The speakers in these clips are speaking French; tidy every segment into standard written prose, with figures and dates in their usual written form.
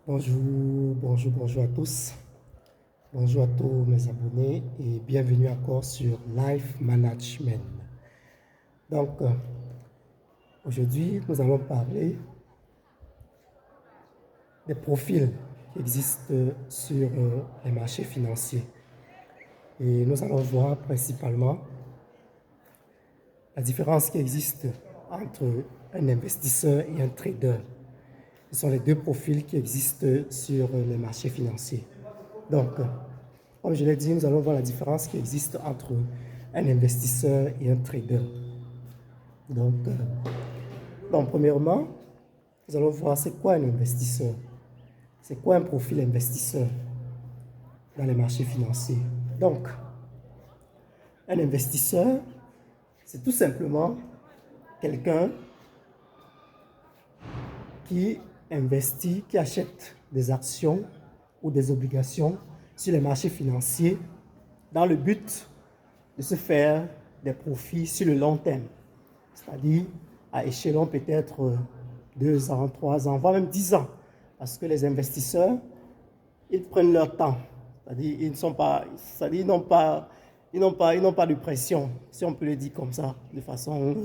Bonjour à tous. Bonjour à tous mes abonnés et bienvenue encore sur Life Management. Donc, aujourd'hui, nous allons parler des profils qui existent sur les marchés financiers. Et nous allons voir principalement la différence qui existe entre un investisseur et un trader. Ce sont les deux profils qui existent sur les marchés financiers. Donc, comme je l'ai dit, nous allons voir la différence qui existe entre un investisseur et un trader. Donc, premièrement, nous allons voir c'est quoi un investisseur. C'est quoi un profil investisseur dans les marchés financiers. Donc, un investisseur, c'est tout simplement quelqu'un qui investit, qui achète des actions ou des obligations sur les marchés financiers dans le but de se faire des profits sur le long terme, c'est-à-dire à échelon peut-être 2 ans, 3 ans, voire même 10 ans, parce que les investisseurs, ils prennent leur temps, c'est-à-dire ils n'ont pas de pression, si on peut le dire comme ça, de façon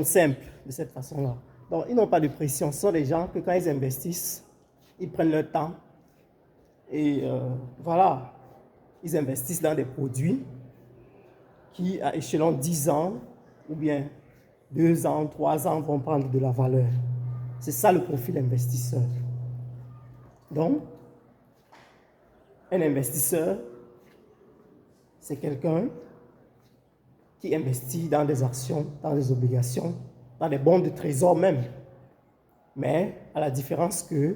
simple, de cette façon-là. Donc, ils n'ont pas de pression. Ce sont des gens que quand ils investissent, ils prennent leur temps et voilà, ils investissent dans des produits qui, à échelon 10 ans ou bien 2 ans, 3 ans, vont prendre de la valeur. C'est ça le profil investisseur. Donc, un investisseur, c'est quelqu'un qui investit dans des actions, dans des obligations, dans des bons de trésor même. Mais à la différence que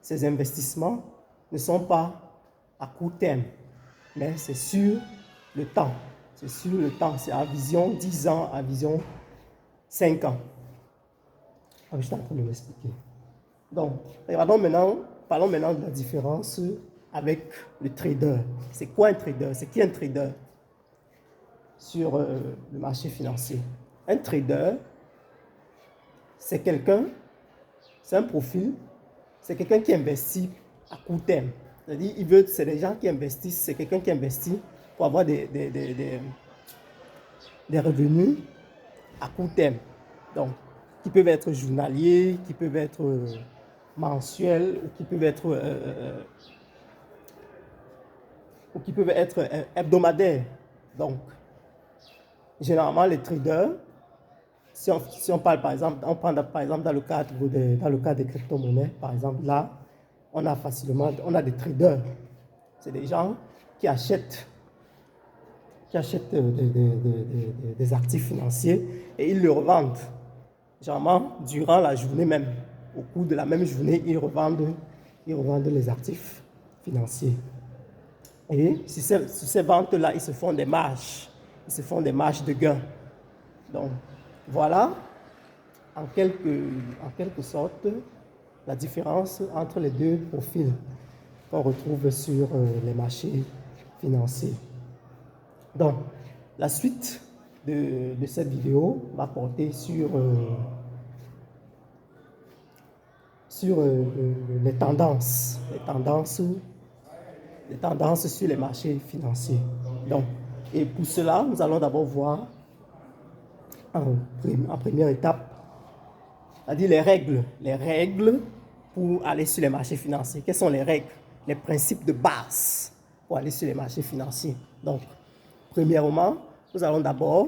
ces investissements ne sont pas à court terme, mais c'est sur le temps. C'est sur le temps, c'est à vision 10 ans, à vision 5 ans. Je suis en train de m'expliquer. Donc, parlons maintenant de la différence avec le trader. C'est quoi un trader? C'est qui un trader sur le marché financier? Un trader, c'est quelqu'un, c'est un profil, c'est quelqu'un qui investit à court terme. C'est-à-dire, c'est des gens qui investissent, c'est quelqu'un qui investit pour avoir des revenus à court terme. Donc, qui peuvent être journaliers, qui peuvent être mensuels, ou qui peuvent être hebdomadaires. Donc, généralement, les traders, si on parle par exemple, on prend par exemple dans le cadre des crypto-monnaies, par exemple, là, on a des traders. C'est des gens qui achètent des actifs financiers et ils le revendent. Généralement, durant la journée même, au cours de la même journée, ils revendent les actifs financiers. Et sur ces ventes-là, ils se font des marges. Ils se font des marges de gains. Donc, voilà, en quelque sorte, la différence entre les deux profils qu'on retrouve sur les marchés financiers. Donc, la suite de cette vidéo va porter sur les tendances sur les marchés financiers. Donc, et pour cela, nous allons d'abord voir en première étape, c'est-à-dire les règles pour aller sur les marchés financiers. Quelles sont les règles, les principes de base pour aller sur les marchés financiers? Donc, premièrement, nous allons d'abord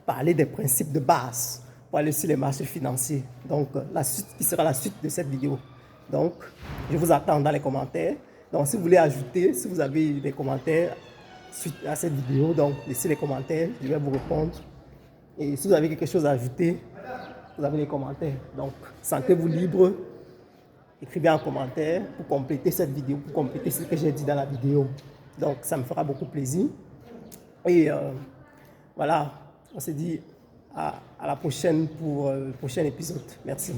parler des principes de base pour aller sur les marchés financiers. Donc, qui sera la suite de cette vidéo. Donc, je vous attends dans les commentaires. Donc, si vous voulez ajouter, si vous avez des commentaires suite à cette vidéo, donc laissez les commentaires, je vais vous répondre. Et si vous avez quelque chose à ajouter, vous avez les commentaires. Donc, sentez-vous libre. Écrivez en commentaire pour compléter cette vidéo, pour compléter ce que j'ai dit dans la vidéo. Donc, ça me fera beaucoup plaisir. Et voilà, on se dit à la prochaine pour le prochain épisode. Merci.